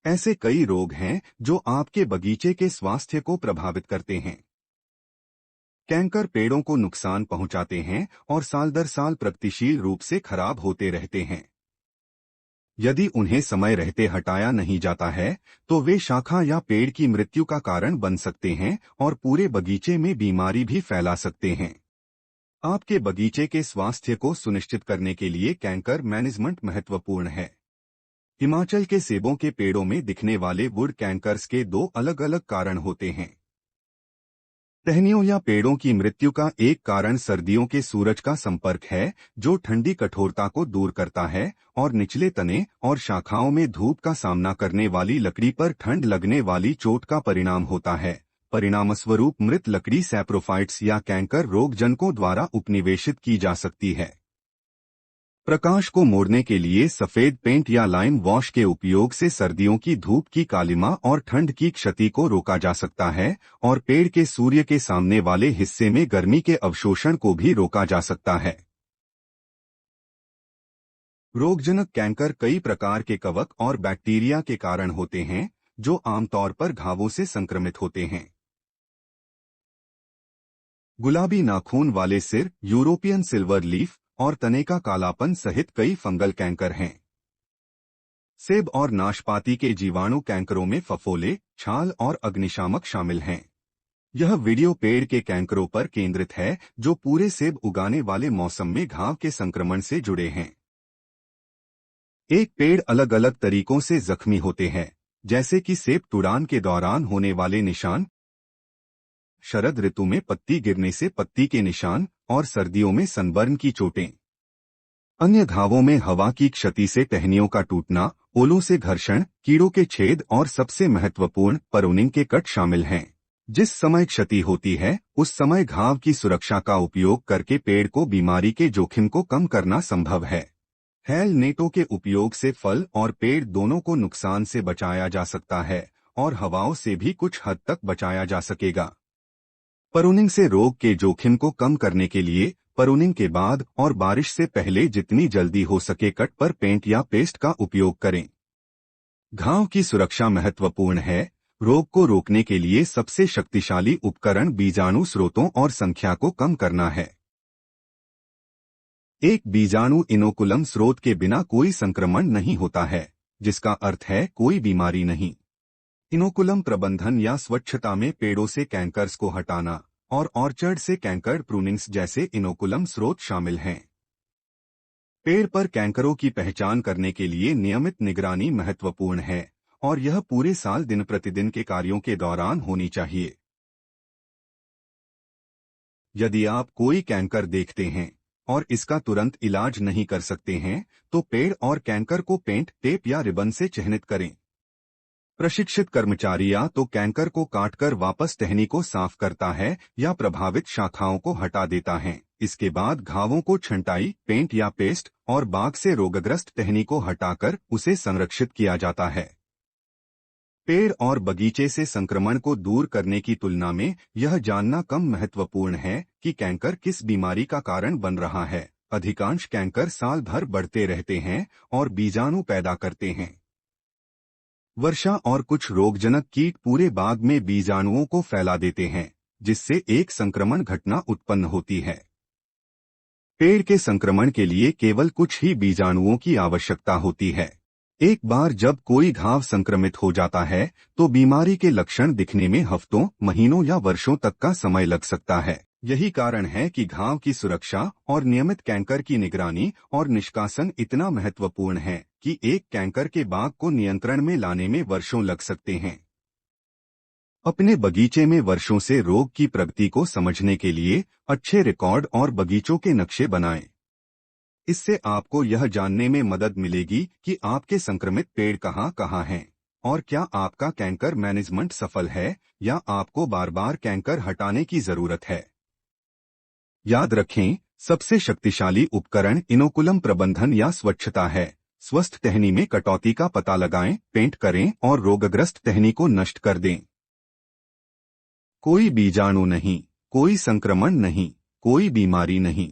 ऐसे कई रोग हैं जो आपके बगीचे के स्वास्थ्य को प्रभावित करते हैं। कैंकर पेड़ों को नुकसान पहुंचाते हैं और साल दर साल प्रगतिशील रूप से खराब होते रहते हैं। यदि उन्हें समय रहते हटाया नहीं जाता है तो वे शाखा या पेड़ की मृत्यु का कारण बन सकते हैं और पूरे बगीचे में बीमारी भी फैला सकते हैं। आपके बगीचे के स्वास्थ्य को सुनिश्चित करने के लिए कैंकर मैनेजमेंट महत्वपूर्ण है। हिमाचल के सेबों के पेड़ों में दिखने वाले वुड कैंकर्स के दो अलग अलग कारण होते हैं। टहनियों या पेड़ों की मृत्यु का एक कारण सर्दियों के सूरज का संपर्क है, जो ठंडी कठोरता को दूर करता है और निचले तने और शाखाओं में धूप का सामना करने वाली लकड़ी पर ठंड लगने वाली चोट का परिणाम होता है। परिणामस्वरूप मृत लकड़ी सैप्रोफाइट्स या कैंकर रोगजनकों द्वारा उपनिवेशित की जा सकती है। प्रकाश को मोड़ने के लिए सफेद पेंट या लाइम वॉश के उपयोग से सर्दियों की धूप की कालिमा और ठंड की क्षति को रोका जा सकता है और पेड़ के सूर्य के सामने वाले हिस्से में गर्मी के अवशोषण को भी रोका जा सकता है। रोगजनक कैंकर कई प्रकार के कवक और बैक्टीरिया के कारण होते हैं, जो आमतौर पर घावों से संक्रमित होते हैं। गुलाबी नाखून वाले सिर, यूरोपियन सिल्वर लीफ और तने का कालापन सहित कई फंगल कैंकर हैं। सेब और नाशपाती के जीवाणु कैंकरों में फफोले, छाल और अग्निशामक शामिल हैं। यह वीडियो पेड़ के कैंकरों पर केंद्रित है, जो पूरे सेब उगाने वाले मौसम में घाव के संक्रमण से जुड़े हैं। एक पेड़ अलग अलग तरीकों से जख्मी होते हैं, जैसे कि सेब तुड़ान के दौरान होने वाले निशान, शरद ऋतु में पत्ती गिरने से पत्ती के निशान और सर्दियों में सनबर्न की चोटें। अन्य घावों में हवा की क्षति से टहनियों का टूटना, ओलों से घर्षण, कीड़ों के छेद और सबसे महत्वपूर्ण परूनिंग के कट शामिल हैं। जिस समय क्षति होती है उस समय घाव की सुरक्षा का उपयोग करके पेड़ को बीमारी के जोखिम को कम करना संभव है। हेल नेटों के उपयोग से फल और पेड़ दोनों को नुकसान से बचाया जा सकता है और हवाओं से भी कुछ हद तक बचाया जा सकेगा। परूनिंग से रोग के जोखिम को कम करने के लिए परूनिंग के बाद और बारिश से पहले जितनी जल्दी हो सके कट पर पेंट या पेस्ट का उपयोग करें। घाव की सुरक्षा महत्वपूर्ण है। रोग को रोकने के लिए सबसे शक्तिशाली उपकरण बीजाणु स्रोतों और संख्या को कम करना है। एक बीजाणु इनोकुलम स्रोत के बिना कोई संक्रमण नहीं होता है, जिसका अर्थ है कोई बीमारी नहीं। इनोकुलम प्रबंधन या स्वच्छता में पेड़ों से कैंकर्स को हटाना और ऑर्चर्ड से कैंकर प्रूनिंग्स जैसे इनोकुलम स्रोत शामिल हैं। पेड़ पर कैंकरों की पहचान करने के लिए नियमित निगरानी महत्वपूर्ण है और यह पूरे साल दिन प्रतिदिन के कार्यों के दौरान होनी चाहिए। यदि आप कोई कैंकर देखते हैं और इसका तुरंत इलाज नहीं कर सकते हैं तो पेड़ और कैंकर को पेंट, टेप या रिबन से चिह्नित करें। प्रशिक्षित कर्मचारी या तो कैंकर को काटकर वापस टहनी को साफ करता है या प्रभावित शाखाओं को हटा देता है। इसके बाद घावों को छंटाई, पेंट या पेस्ट और बाग से रोगग्रस्त टहनी को हटाकर उसे संरक्षित किया जाता है। पेड़ और बगीचे से संक्रमण को दूर करने की तुलना में यह जानना कम महत्वपूर्ण है कि कैंकर किस बीमारी का कारण बन रहा है। अधिकांश कैंकर साल भर बढ़ते रहते हैं और बीजाणु पैदा करते हैं। वर्षा और कुछ रोगजनक कीट पूरे बाग में बीजाणुओं को फैला देते हैं, जिससे एक संक्रमण घटना उत्पन्न होती है। पेड़ के संक्रमण के लिए केवल कुछ ही बीजाणुओं की आवश्यकता होती है। एक बार जब कोई घाव संक्रमित हो जाता है तो बीमारी के लक्षण दिखने में हफ्तों, महीनों या वर्षों तक का समय लग सकता है। यही कारण है कि घाव की सुरक्षा और नियमित कैंकर की निगरानी और निष्कासन इतना महत्वपूर्ण है कि एक कैंकर के बाग को नियंत्रण में लाने में वर्षों लग सकते हैं। अपने बगीचे में वर्षों से रोग की प्रगति को समझने के लिए अच्छे रिकॉर्ड और बगीचों के नक्शे बनाएं। इससे आपको यह जानने में मदद मिलेगी कि आपके संक्रमित पेड़ कहाँ हैं और क्या आपका कैंकर मैनेजमेंट सफल है या आपको बार बार कैंकर हटाने की जरूरत है। याद रखें, सबसे शक्तिशाली उपकरण इनोकुलम प्रबंधन या स्वच्छता है। स्वस्थ टहनी में कटौती का पता लगाएं, पेंट करें और रोगग्रस्त टहनी को नष्ट कर दें। कोई बीजाणु नहीं, कोई संक्रमण नहीं, कोई बीमारी नहीं।